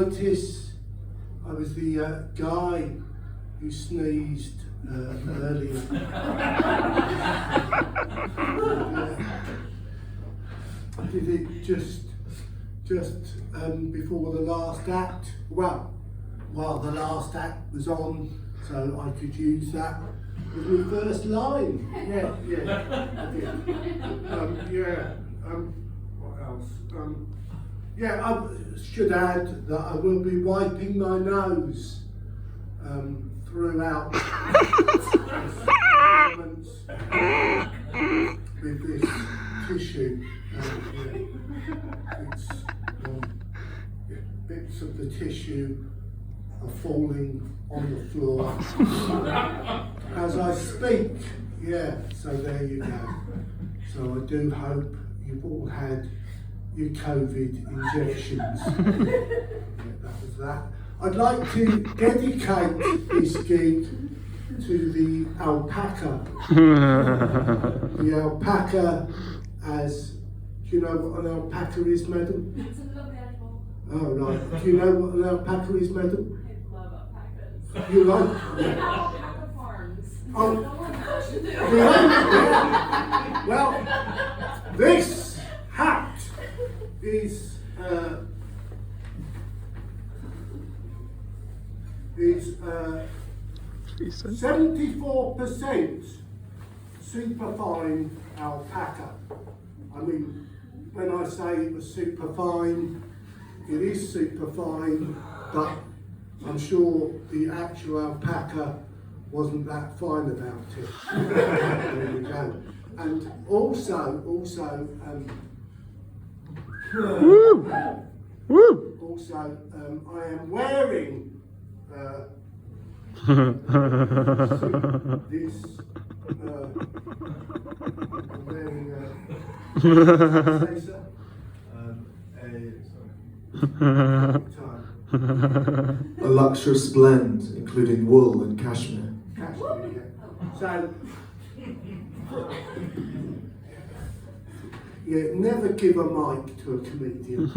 Notice I was the guy who sneezed earlier. I did it just before the last act. Well, while the last act was on, so I could use that as my first line. Yeah, I did. What else? Yeah, I should add that I will be wiping my nose throughout this performance with this tissue. Bits of the tissue are falling on the floor as I speak. Yeah, so there you go. So I do hope you've all had your COVID injections. That was that. I'd like to dedicate this gig to the alpaca. The alpaca, as do you know what an alpaca is, madam? It's a lovely animal. Oh right. Do you know what an alpaca is, madam? I love alpacas. You like? We have alpaca farms. Oh. No one knows to do. Yeah. Well, this hat is 74% superfine alpaca. I mean, when I say it was superfine, it is superfine, but I'm sure the actual alpaca wasn't that fine about it. There you go. And also, I am wearing this. I'm wearing a luxurious blend, including wool and cashmere. So, yeah, never give a mic to a comedian.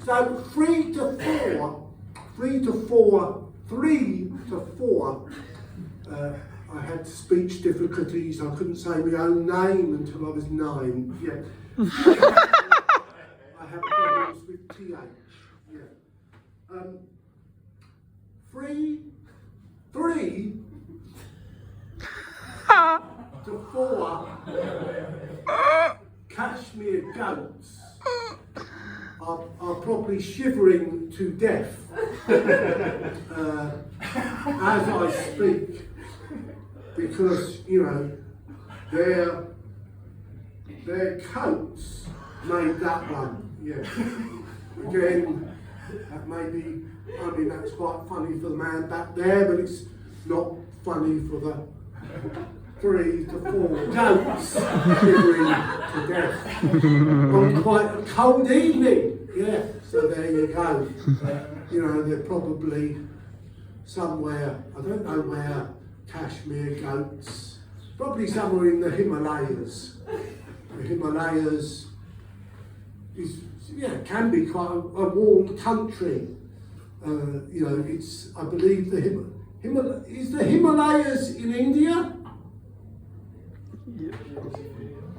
So 3 to 4, I had speech difficulties. I couldn't say my own name until I was 9. Yeah. I have problems with TH. Yeah. 3 to 4 cashmere goats are probably shivering to death as I speak, because their coats made that one. Yeah. Again, that may be. I mean, that's quite funny for the man back there, but it's not funny for the 3 to 4 goats shivering to death on quite a cold evening. Yeah, so there you go. They're probably somewhere, I don't know where, cashmere goats, probably somewhere in the Himalayas. The Himalayas can be quite a warm country. It's, I believe, is the Himalayas in India?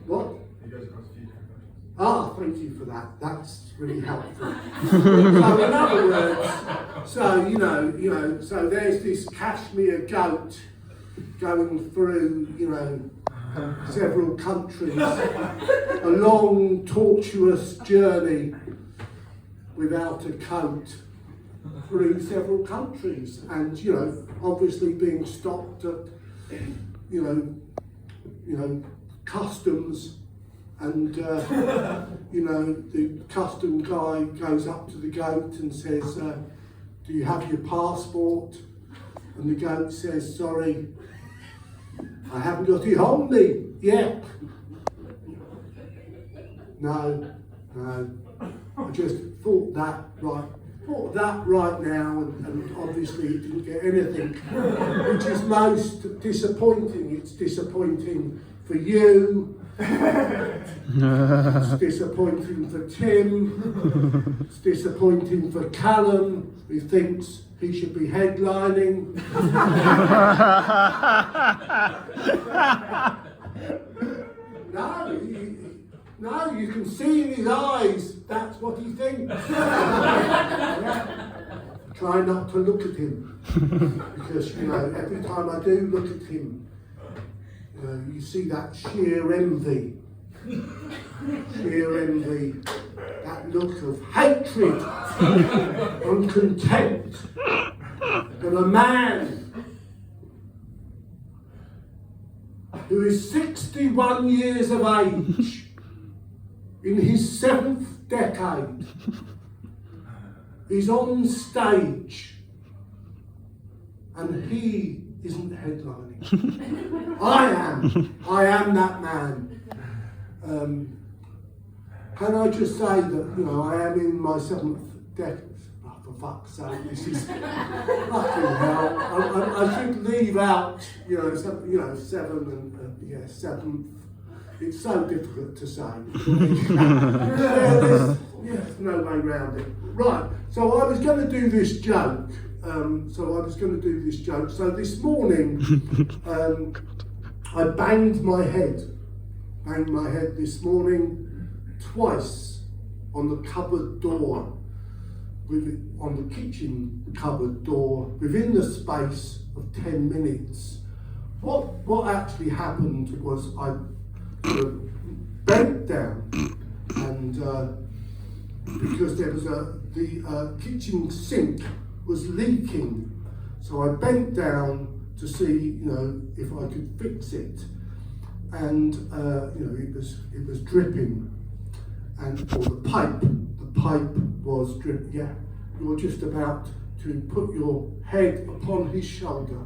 What? Ah, thank you for that. That's really helpful. So in other words, so there's this cashmere goat going through, several countries, a long, tortuous journey without a coat through several countries, and obviously being stopped at, customs. And the custom guy goes up to the goat and says, do you have your passport? And the goat says, sorry, I haven't got it on me yet. No, I just thought that right now, and obviously it didn't get anything, which is most disappointing. It's disappointing for you, It's disappointing for Tim. It's disappointing for Callum, who thinks he should be headlining. No, you can see in his eyes that's what he thinks. Try not to look at him, because every time I do look at him, you see that sheer envy, that look of hatred and contempt of a man who is 61 years of age, in his 7th decade, is on stage, and he isn't headlining. I am that man. Can I just say that, I am in my 7th decade. Oh, for fuck's sake, this is fucking hell. I should leave out, 7 and 7th. It's so difficult to say. There's no way around it. Right, so I was going to do this joke. So this morning, I banged my head this morning twice on the cupboard door, on the kitchen cupboard door, within the space of 10 minutes. What actually happened was I bent down, and because there was the kitchen sink was leaking, so I bent down to see if I could fix it, and it was dripping, and the pipe was dripping. Yeah, you're just about to put your head upon his shoulder,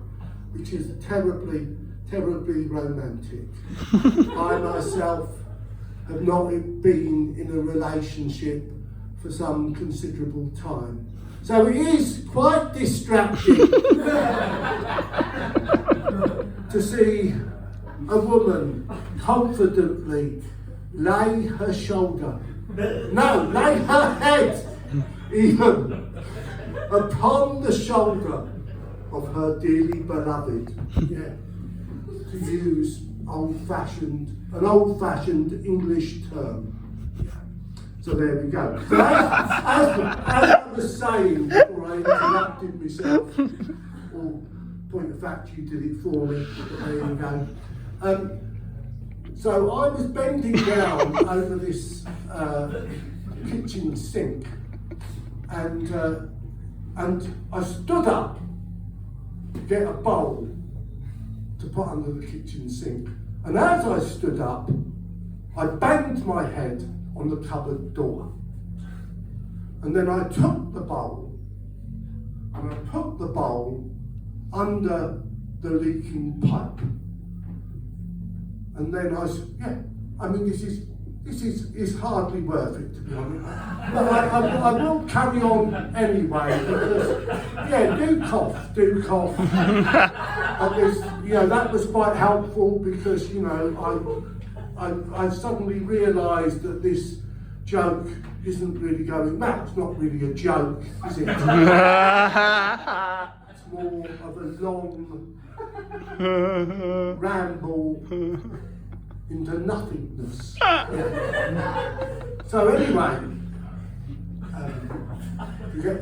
which is terribly romantic. I myself have not been in a relationship for some considerable time, so it is quite distracting to see a woman confidently lay her head even upon the shoulder of her dearly beloved. Yeah. To use an old-fashioned English term. So there we go. So as I was saying before I interrupted myself, or point of fact you did it for me, there you go. So I was bending down over this kitchen sink, and I stood up to get a bowl to put under the kitchen sink. And as I stood up, I banged my head on the cupboard door. And then I took the bowl, and I put the bowl under the leaking pipe. And then this is hardly worth it, to be honest. But I will carry on anyway, because, do cough. That was quite helpful, because, I suddenly realised that this joke isn't really going back. It's not really a joke, is it? It's more of a long ramble into nothingness. So anyway,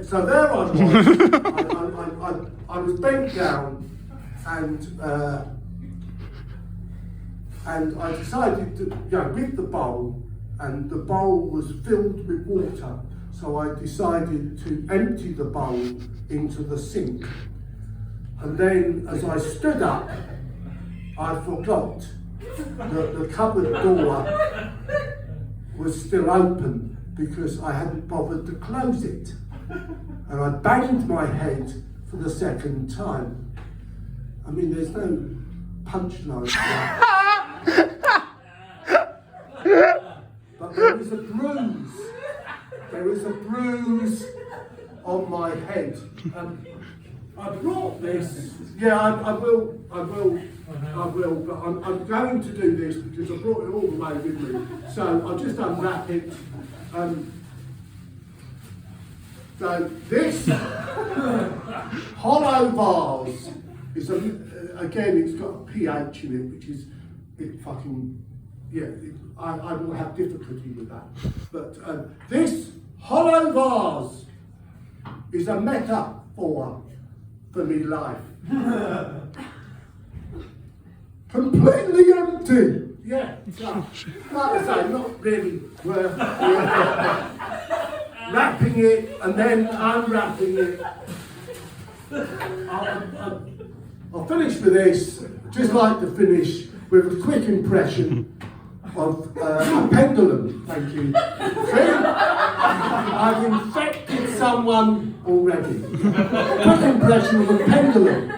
so there I was. I was bent down, and I decided to with the bowl, and the bowl was filled with water. So I decided to empty the bowl into the sink. And then as I stood up, I forgot that the cupboard door was still open, because I hadn't bothered to close it. And I banged my head for the second time. I mean, there's no punchline. But there is a bruise on my head. I brought this. Yeah, I will, but I'm going to do this because I brought it all the way with me. So I'll just unwrap it. So this hollow vase is, again, it's got a pH in it, which is, I will have difficulty with that. But this hollow vase is a metaphor for me life. Completely empty. Yeah, so, like I say, not really worth wrapping it and then unwrapping it. I'll finish with this. Just like to finish with a quick impression of a pendulum. Thank you. See? I've infected someone already. Quick impression of a pendulum.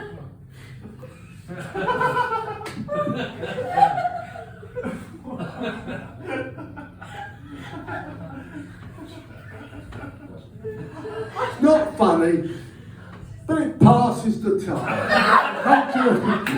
It's not funny, but it passes the time. Thank you.